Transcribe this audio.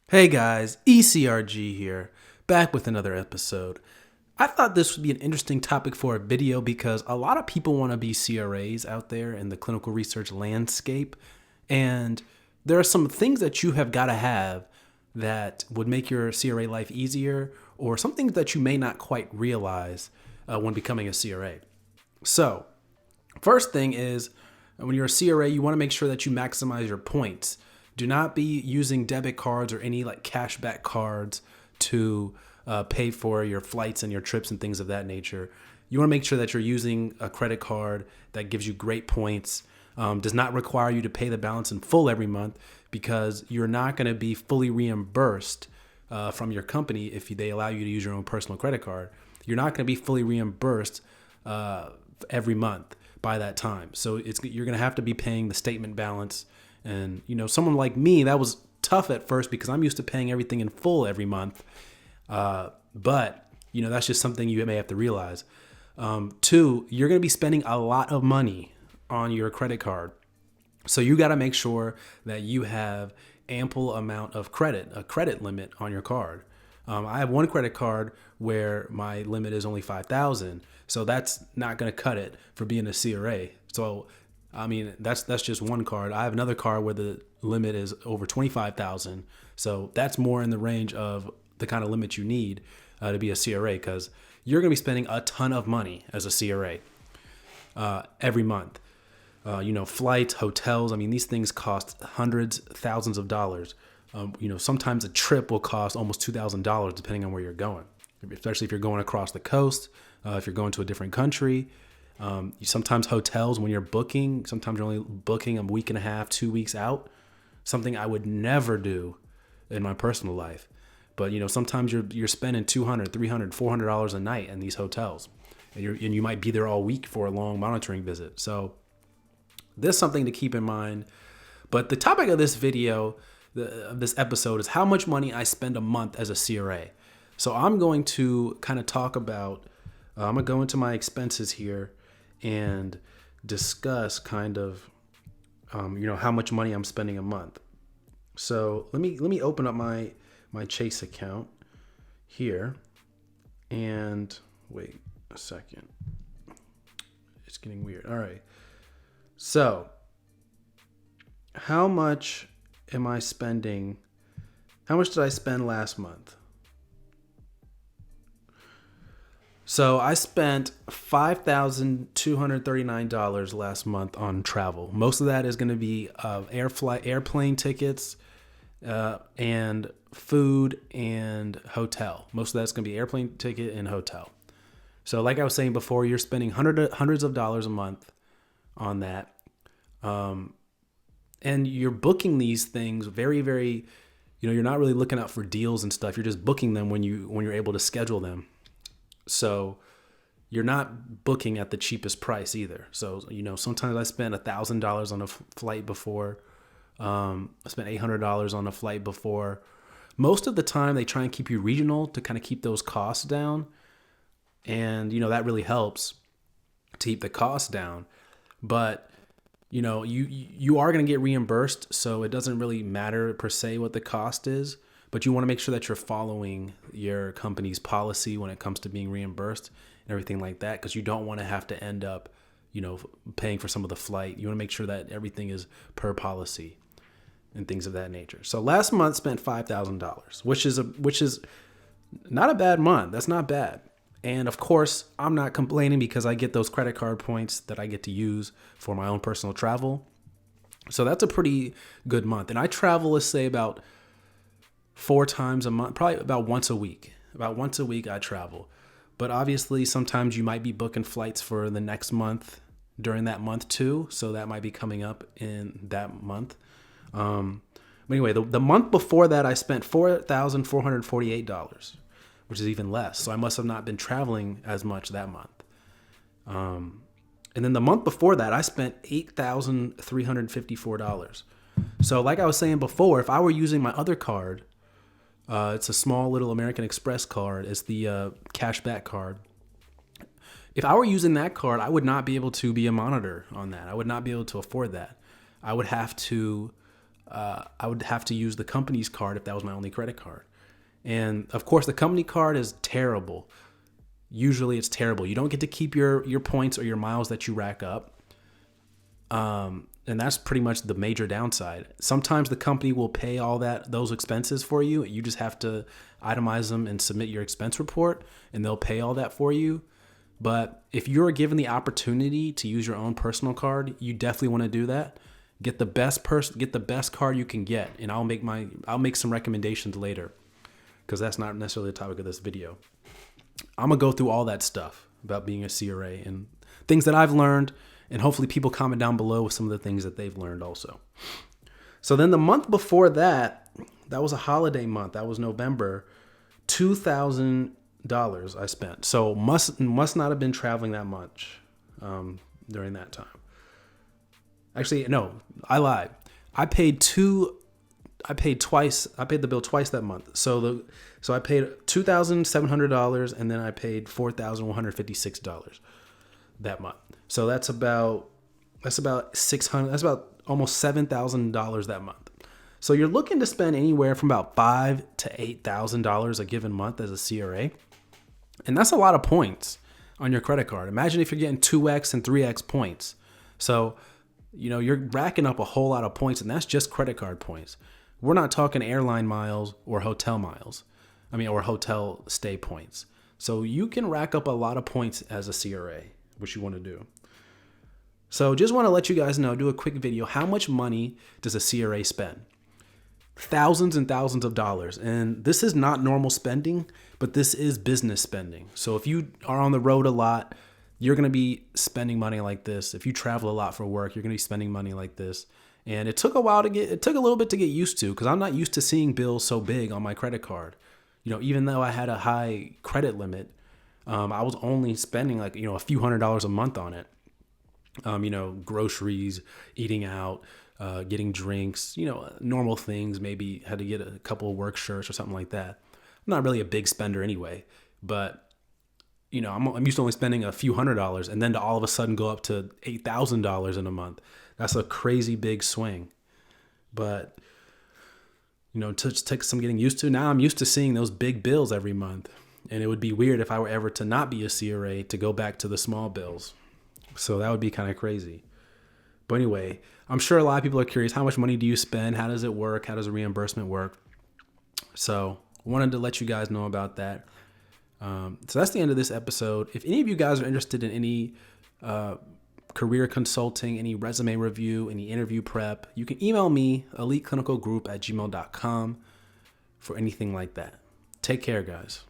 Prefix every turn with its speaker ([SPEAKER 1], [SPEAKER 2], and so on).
[SPEAKER 1] Hey guys, ECRG here, back with another episode. I thought this would be an interesting topic for a video because a lot of people want to be CRAs out there in the clinical research landscape, and there are some things that you have got to have that would make your CRA life easier, or some things that you may not quite realize when becoming a CRA. So, first thing is, when you're a CRA, you want to make sure that you maximize your points. Do not be using debit cards or any like cashback cards to pay for your flights and your trips and things of that nature. You want to make sure that you're using a credit card that gives you great points, does not require you to pay the balance in full every month because you're not going to be fully reimbursed from your company if they allow you to use your own personal credit card. You're not going to be fully reimbursed every month by that time. So you're going to have to be paying the statement balance. And, someone like me, that was tough at first because I'm used to paying everything in full every month. But that's just something you may have to realize. Two, you're going to be spending a lot of money on your credit card. So you got to make sure that you have ample amount of credit, a credit limit on your card. I have one credit card where my limit is only $5,000. So that's not going to cut it for being a CRA. So that's just one card. I have another card where the limit is over 25,000. So that's more in the range of the kind of limit you need to be a CRA, because you're going to be spending a ton of money as a CRA every month. Flights, hotels. These things cost hundreds, thousands of dollars. Sometimes a trip will cost almost $2,000 depending on where you're going, especially if you're going across the coast, if you're going to a different country. Sometimes hotels, when you're booking, sometimes you're only booking a week and a half, 2 weeks out. Something I would never do in my personal life. But sometimes you're spending $200, $300, $400 a night in these hotels, and you might be there all week for a long monitoring visit. So there's something to keep in mind. But the topic of this video, of this episode, is how much money I spend a month as a CRA. So I'm going to kind of talk about. I'm gonna go into my expenses here and discuss kind of, how much money I'm spending a month. So let me open up my Chase account here, and wait a second. It's getting weird. All right. So how much am I spending? How much did I spend last month? So I spent $5,239 last month on travel. Most of that is going to be airplane tickets, and food and hotel. Most of that's going to be airplane ticket and hotel. So like I was saying before, you're spending hundreds of dollars a month on that. And you're booking these things very, very, you're not really looking out for deals and stuff. You're just booking them when you're able to schedule them. So you're not booking at the cheapest price either. So, sometimes I spent $1,000 on a flight before. I spent $800 on a flight before. Most of the time they try and keep you regional to kind of keep those costs down. And, that really helps to keep the costs down. But, you are going to get reimbursed. So it doesn't really matter per se what the cost is. But you want to make sure that you're following your company's policy when it comes to being reimbursed and everything like that, because you don't want to have to end up, paying for some of the flight. You want to make sure that everything is per policy and things of that nature. So last month spent $5,000, which is not a bad month. That's not bad. And of course, I'm not complaining because I get those credit card points that I get to use for my own personal travel. So that's a pretty good month. And I travel, let's say, about 4 times a month, probably about once a week. About once a week I travel. But obviously sometimes you might be booking flights for the next month during that month too. So that might be coming up in that month. But anyway, the month before that I spent $4,448, which is even less. So I must have not been traveling as much that month. And then the month before that I spent $8,354. So like I was saying before, if I were using my other card, it's a small little American Express card. It's the cashback card. If I were using that card, I would not be able to be a monitor on that. I would not be able to afford that. I would have to I would have to use the company's card if that was my only credit card. And of course, the company card is terrible. Usually it's terrible. You don't get to keep your points or your miles that you rack up. And that's pretty much the major downside. Sometimes the company will pay all those expenses for you. You just have to itemize them and submit your expense report, and they'll pay all that for you. But if you're given the opportunity to use your own personal card, you definitely want to do that. Get the best card you can get, and I'll make some recommendations later, because that's not necessarily the topic of this video. I'm gonna go through all that stuff about being a CRA and things that I've learned, and hopefully people comment down below with some of the things that they've learned also. So then the month before that was a holiday month. That was November. $2,000 I spent. So must not have been traveling that much during that time. Actually, no, I lied. I paid twice. I paid the bill twice that month. So I paid $2,700, and then I paid $4,156 that month. So that's about $600. That's about almost $7,000 that month. So you're looking to spend anywhere from about $5,000 to $8,000 a given month as a CRA, and that's a lot of points on your credit card. Imagine if you're getting 2x and 3x points. So you're racking up a whole lot of points, and that's just credit card points. We're not talking airline miles or hotel miles. Or hotel stay points. So you can rack up a lot of points as a CRA, which you want to do. So just want to let you guys know, do a quick video. How much money does a CRA spend? Thousands and thousands of dollars. And this is not normal spending, but this is business spending. So if you are on the road a lot, you're going to be spending money like this. If you travel a lot for work, you're going to be spending money like this. And it took a little bit to get used to, because I'm not used to seeing bills so big on my credit card. Even though I had a high credit limit, I was only spending a few $100s a month on it. Groceries, eating out, getting drinks, normal things. Maybe had to get a couple of work shirts or something like that. I'm not really a big spender anyway, but I'm used to only spending a few $100s, and then to all of a sudden go up to $8,000 in a month. That's a crazy big swing. But to take some getting used to. Now I'm used to seeing those big bills every month, and it would be weird if I were ever to not be a CRA to go back to the small bills. So that would be kind of crazy. But anyway, I'm sure a lot of people are curious, how much money do you spend? How does it work? How does the reimbursement work? So I wanted to let you guys know about that. So that's the end of this episode. If any of you guys are interested in any career consulting, any resume review, any interview prep, you can email me, eliteclinicalgroup@gmail.com, for anything like that. Take care, guys.